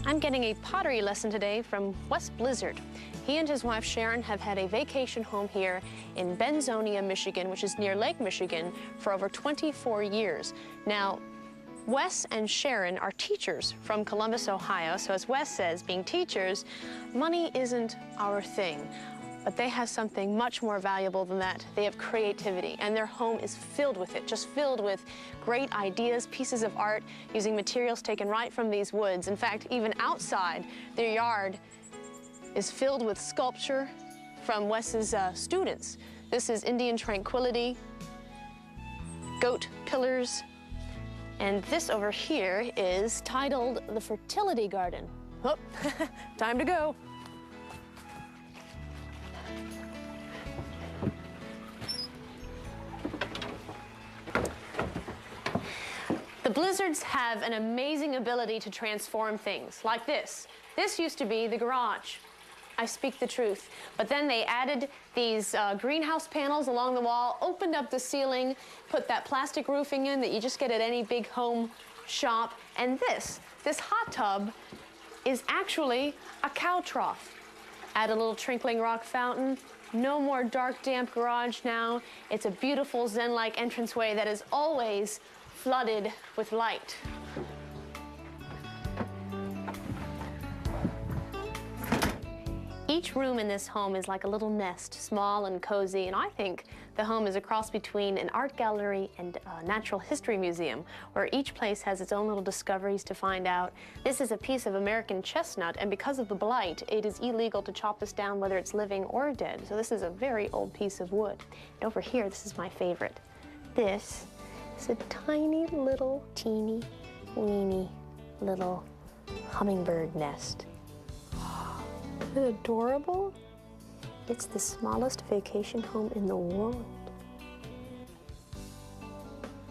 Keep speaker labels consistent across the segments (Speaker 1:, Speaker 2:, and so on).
Speaker 1: I'm getting a pottery lesson today from Wes Blizzard. He and his wife Sharon have had a vacation home here in Benzonia, Michigan, which is near Lake Michigan, for over 24 years. Now, Wes and Sharon are teachers from Columbus, Ohio, so as Wes says, being teachers, money isn't our thing. But they have something much more valuable than that. They have creativity, and their home is filled with it, just filled with great ideas, pieces of art, using materials taken right from these woods. In fact, even outside, their yard is filled with sculpture from Wes's students. This is Indian tranquility, goat pillars, and this over here is titled the Fertility Garden. Oh, time to go. The Blizzards have an amazing ability to transform things, like this. This used to be the garage. I speak the truth. But then they added these greenhouse panels along the wall, opened up the ceiling, put that plastic roofing in that you just get at any big home shop. And this hot tub is actually a cow trough. Add a little twinkling rock fountain. No more dark, damp garage now. It's a beautiful zen-like entranceway that is always flooded with light. Each room in this home is like a little nest, small and cozy, and I think the home is a cross between an art gallery and a natural history museum, where each place has its own little discoveries to find out. This is a piece of American chestnut, and because of the blight, it is illegal to chop this down whether it's living or dead. So this is a very old piece of wood. And over here, this is my favorite. This is a tiny little, teeny, weeny little hummingbird nest. Isn't it adorable? It's the smallest vacation home in the world.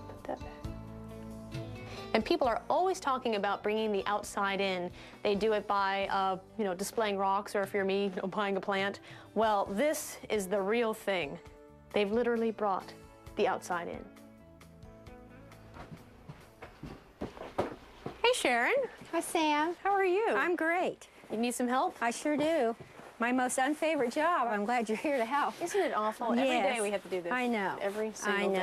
Speaker 1: Put that back. And people are always talking about bringing the outside in. They do it by, displaying rocks, or if you're me, buying a plant. Well, this is the real thing. They've literally brought the outside in. Hey, Sharon.
Speaker 2: Hi, Sam.
Speaker 1: How are you?
Speaker 2: I'm great.
Speaker 1: You need some help?
Speaker 2: I sure do. My most unfavorite job. I'm glad you're here to help.
Speaker 1: Isn't it awful?
Speaker 2: Yes.
Speaker 1: Every day we have to do this.
Speaker 2: I know.
Speaker 1: Every single day.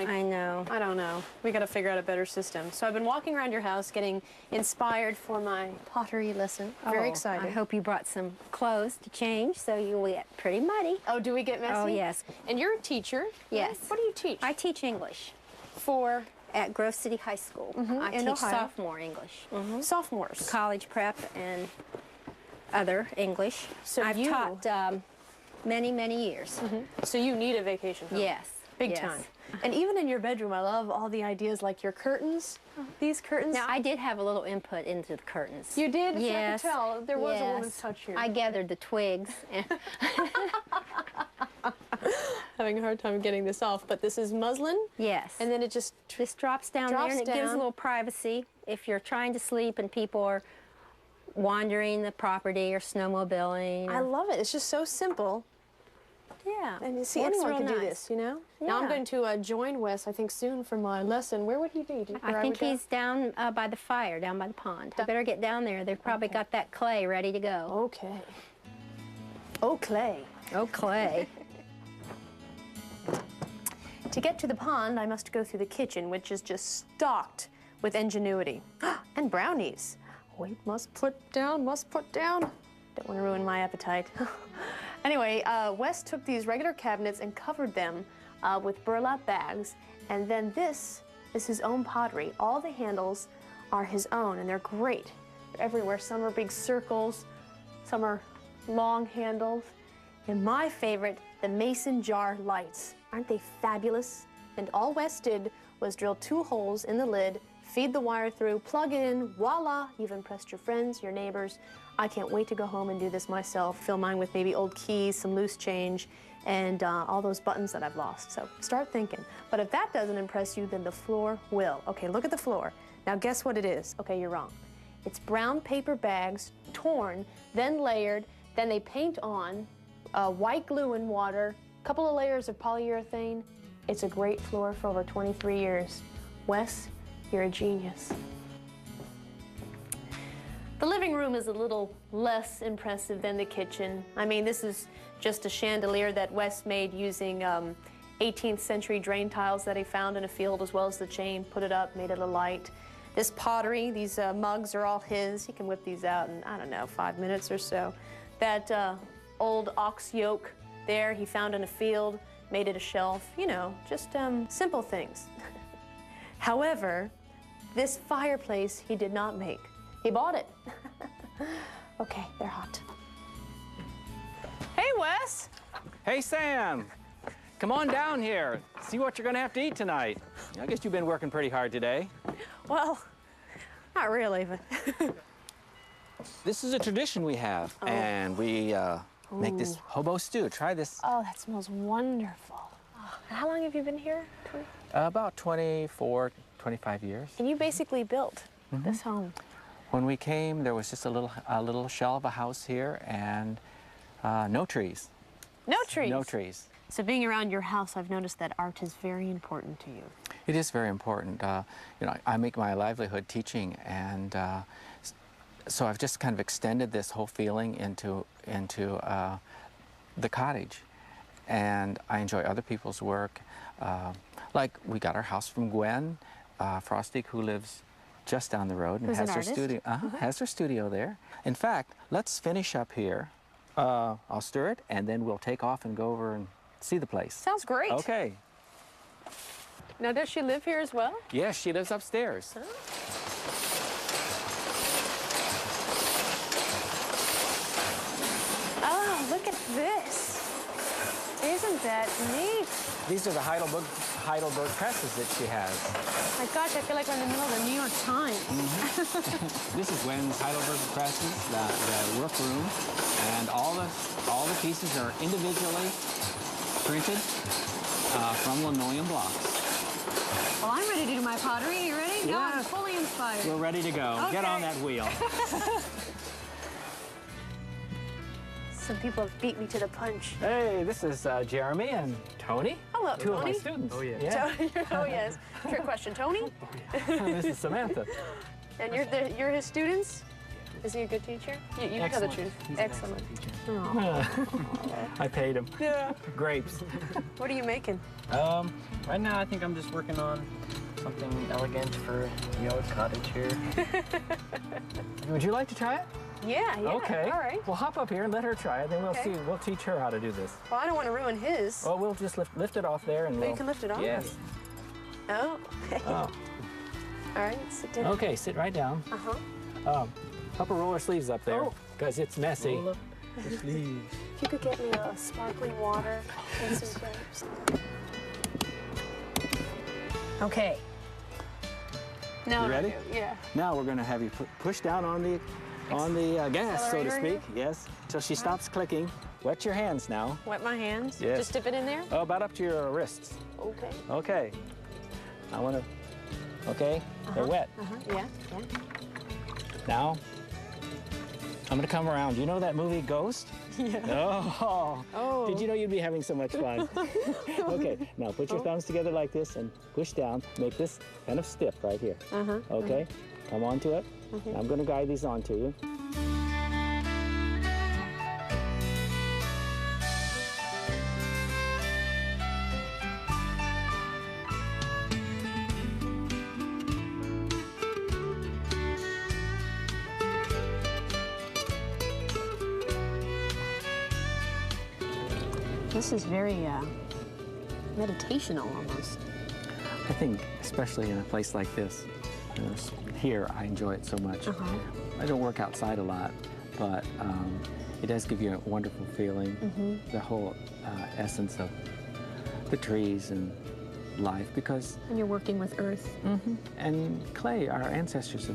Speaker 2: I know.
Speaker 1: I don't know. We got to figure out a better system. So I've been walking around your house getting inspired for my pottery lesson. Very excited.
Speaker 2: I hope you brought some clothes to change so you will get pretty muddy.
Speaker 1: Oh, do we get messy?
Speaker 2: Oh, yes.
Speaker 1: And you're a teacher.
Speaker 2: Yes.
Speaker 1: What do you teach?
Speaker 2: I teach English.
Speaker 1: For?
Speaker 2: At Grove City High School. I
Speaker 1: in
Speaker 2: teach
Speaker 1: Ohio.
Speaker 2: sophomore English.
Speaker 1: Sophomores.
Speaker 2: College prep and other English.
Speaker 1: So
Speaker 2: I've taught many, many years.
Speaker 1: So you need a vacation home.
Speaker 2: Yes.
Speaker 1: Big
Speaker 2: yes.
Speaker 1: time. And even in your bedroom, I love all the ideas, like your curtains. These curtains.
Speaker 2: Now, I did have a little input into the curtains.
Speaker 1: You did?
Speaker 2: Yes.
Speaker 1: I could tell. There was a woman's touch here.
Speaker 2: I gathered the twigs.
Speaker 1: Having a hard time getting this off, but this is muslin?
Speaker 2: Yes.
Speaker 1: And then it just
Speaker 2: this drops down there, and it gives a little privacy if you're trying to sleep and people are wandering the property or snowmobiling.
Speaker 1: I love it. It's just so simple.
Speaker 2: Yeah.
Speaker 1: And you see,
Speaker 2: Looks
Speaker 1: anyone
Speaker 2: real
Speaker 1: can do
Speaker 2: nice.
Speaker 1: this, you know?
Speaker 2: Yeah.
Speaker 1: Now I'm going to join Wes, I think, soon for my lesson. Where would he be?
Speaker 2: I think he's down by the fire, down by the pond. I better get down there. They've probably got that clay ready to go.
Speaker 1: Okay. Oh, clay.
Speaker 2: Oh, clay.
Speaker 1: To get to the pond, I must go through the kitchen, which is just stocked with ingenuity. And brownies. Wait, must put down, must put down. Don't want to ruin my appetite. Anyway, Wes took these regular cabinets and covered them with burlap bags. And then this is his own pottery. All the handles are his own, and they're great. They're everywhere. Some are big circles, some are long handles. And my favorite, the mason jar lights. Aren't they fabulous? And all Wes did was drill 2 holes in the lid, feed the wire through, plug it in, voila, you've impressed your friends, your neighbors. I can't wait to go home and do this myself, fill mine with maybe old keys, some loose change, and all those buttons that I've lost. So start thinking. But if that doesn't impress you, then the floor will. Okay, look at the floor. Now guess what it is? Okay, you're wrong. It's brown paper bags, torn, then layered, then they paint on white glue and water, a couple of layers of polyurethane. It's a great floor for over 23 years. Wes, you're a genius. The living room is a little less impressive than the kitchen. I mean, this is just a chandelier that Wes made using 18th century drain tiles that he found in a field, as well as the chain, put it up, made it a light. This pottery, these mugs are all his. He can whip these out in, I don't know, 5 minutes or so. That old ox yoke there, he found in a field, made it a shelf, you know, just simple things. However, this fireplace he did not make. He bought it. Okay, they're hot. Hey, Wes.
Speaker 3: Hey, Sam. Come on down here. See what you're gonna have to eat tonight. I guess you've been working pretty hard today.
Speaker 1: Well, not really, but...
Speaker 3: This is a tradition we have, and we make this hobo stew. Try this.
Speaker 1: Oh, that smells wonderful. Oh, how long have you been here?
Speaker 3: About 24, 25 years.
Speaker 1: And you basically built this home.
Speaker 3: When we came, there was just a little shell of a house here, and no trees.
Speaker 1: No trees?
Speaker 3: No trees.
Speaker 1: So being around your house, I've noticed that art is very important to you.
Speaker 3: It is very important. You know, I make my livelihood teaching, and so I've just kind of extended this whole feeling into the cottage, and I enjoy other people's work. Like we got our house from Gwen Frostig, who lives just down the road and has her studio. Has her studio there. In fact, let's finish up here. I'll stir it, and then we'll take off and go over and see the place.
Speaker 1: Sounds great.
Speaker 3: Okay.
Speaker 1: Now, does she live here as well?
Speaker 3: Yes, she lives upstairs.
Speaker 1: Huh? Oh, look at this. Isn't that neat?
Speaker 3: These are the Heidelberg presses that she has.
Speaker 1: My gosh, I feel like we're in the middle of the New York Times.
Speaker 3: This is Gwen's Heidelberg presses, the work room, and all the pieces are individually printed from linoleum blocks.
Speaker 1: Well, I'm ready to do my pottery. You ready?
Speaker 3: Yeah.
Speaker 1: No, I'm fully inspired.
Speaker 3: We're ready to go.
Speaker 1: Okay.
Speaker 3: Get on that wheel.
Speaker 1: Some people have beat me to the punch.
Speaker 3: Hey, this is Jeremy and Tony.
Speaker 1: Hello,
Speaker 3: Two
Speaker 1: Tony.
Speaker 3: of my students.
Speaker 4: Oh, yeah.
Speaker 1: Oh, yes. Trick question, Tony?
Speaker 3: This is Samantha.
Speaker 1: And you're his students? Is he a good teacher? You tell the truth.
Speaker 4: He's
Speaker 1: Excellent.
Speaker 4: An excellent teacher.
Speaker 3: I paid him.
Speaker 1: Yeah.
Speaker 3: Grapes.
Speaker 1: What are you making?
Speaker 4: Right now I think I'm just working on something elegant for the old cottage here.
Speaker 3: Would you like to try it?
Speaker 1: Yeah.
Speaker 3: Okay.
Speaker 1: All right.
Speaker 3: Well, hop up here and let her try it. Then we'll
Speaker 1: Okay.
Speaker 3: see. We'll teach her how to do this.
Speaker 1: Well, I don't want to ruin his.
Speaker 3: Well, we'll just lift it off there, and
Speaker 1: Oh,
Speaker 3: we'll...
Speaker 1: you can lift it off?
Speaker 3: Yes.
Speaker 1: Oh.
Speaker 3: Oh.
Speaker 1: All right, sit down.
Speaker 3: Okay, sit right down. Help her roll her sleeves up there, because it's messy.
Speaker 4: Roll up the sleeves.
Speaker 1: If you could get me a sparkling water and some grapes. Okay. Now
Speaker 3: You ready?
Speaker 1: Yeah.
Speaker 3: Now we're going to have you push down on the gas, so to
Speaker 1: Accelerator
Speaker 3: speak. Yes, until she stops clicking. Wet your hands now.
Speaker 1: Wet my hands?
Speaker 3: Yes.
Speaker 1: Just dip it in there?
Speaker 3: Oh, about up to your wrists.
Speaker 1: Okay.
Speaker 3: Okay. I want to... Okay, they're wet.
Speaker 1: Yeah.
Speaker 3: Now, I'm going to come around. Do you know that movie Ghost?
Speaker 1: Yeah.
Speaker 3: Oh. Did you know you'd be having so much fun? Okay, now put your thumbs together like this and push down. Make this kind of stiff right here. Okay, come onto it. I'm going to guide these onto you.
Speaker 1: This is very meditational almost.
Speaker 3: I think, especially in a place like this, you know, here I enjoy it so much. I don't work outside a lot, but it does give you a wonderful feeling. The whole essence of the trees and life, because...
Speaker 1: And you're working with earth.
Speaker 3: And clay, our ancestors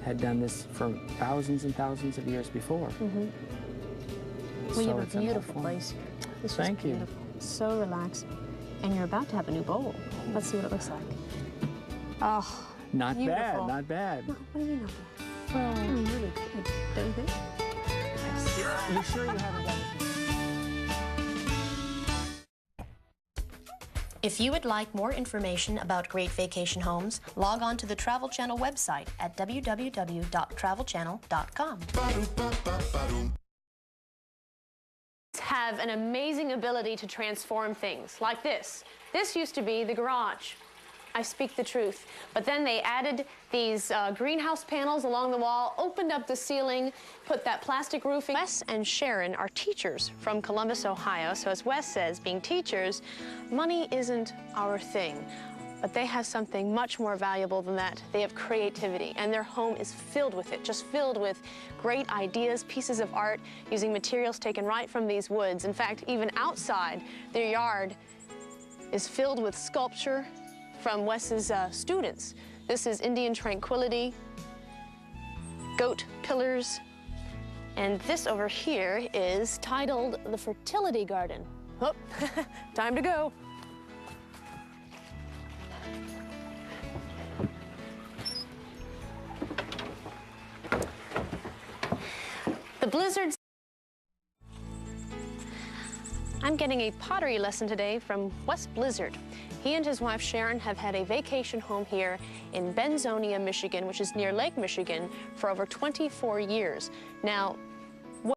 Speaker 3: had done this for thousands and thousands of years before.
Speaker 1: Well, you
Speaker 3: So
Speaker 1: have
Speaker 3: it's
Speaker 1: a
Speaker 3: an
Speaker 1: beautiful
Speaker 3: art form.
Speaker 1: place. This
Speaker 3: Thank
Speaker 1: is
Speaker 3: you.
Speaker 1: beautiful. So relaxing. And you're about to have a new bowl. Let's see what it looks like. Oh,
Speaker 3: Not
Speaker 1: beautiful.
Speaker 3: bad, not bad.
Speaker 1: No, what do you mean not bad? Oh, really good. Don't you think?
Speaker 3: You sure you haven't done this?
Speaker 1: If you would like more information about great vacation homes, log on to the Travel Channel website at www.travelchannel.com. Have an amazing ability to transform things, like this. This used to be the garage. I speak the truth. But then they added these greenhouse panels along the wall, opened up the ceiling, put that plastic roofing. Wes and Sharon are teachers from Columbus, Ohio. So as Wes says, being teachers, money isn't our thing. But they have something much more valuable than that. They have creativity, and their home is filled with it, just filled with great ideas, pieces of art, using materials taken right from these woods. In fact, even outside, their yard is filled with sculpture from Wes's students. This is Indian Tranquility, goat pillars, and this over here is titled the Fertility Garden. Oh, time to go. The blizzards. I'm getting a pottery lesson today from Wes Blizzard. He and his wife Sharon have had a vacation home here in Benzonia, Michigan, which is near Lake Michigan, for over 24 years. Now,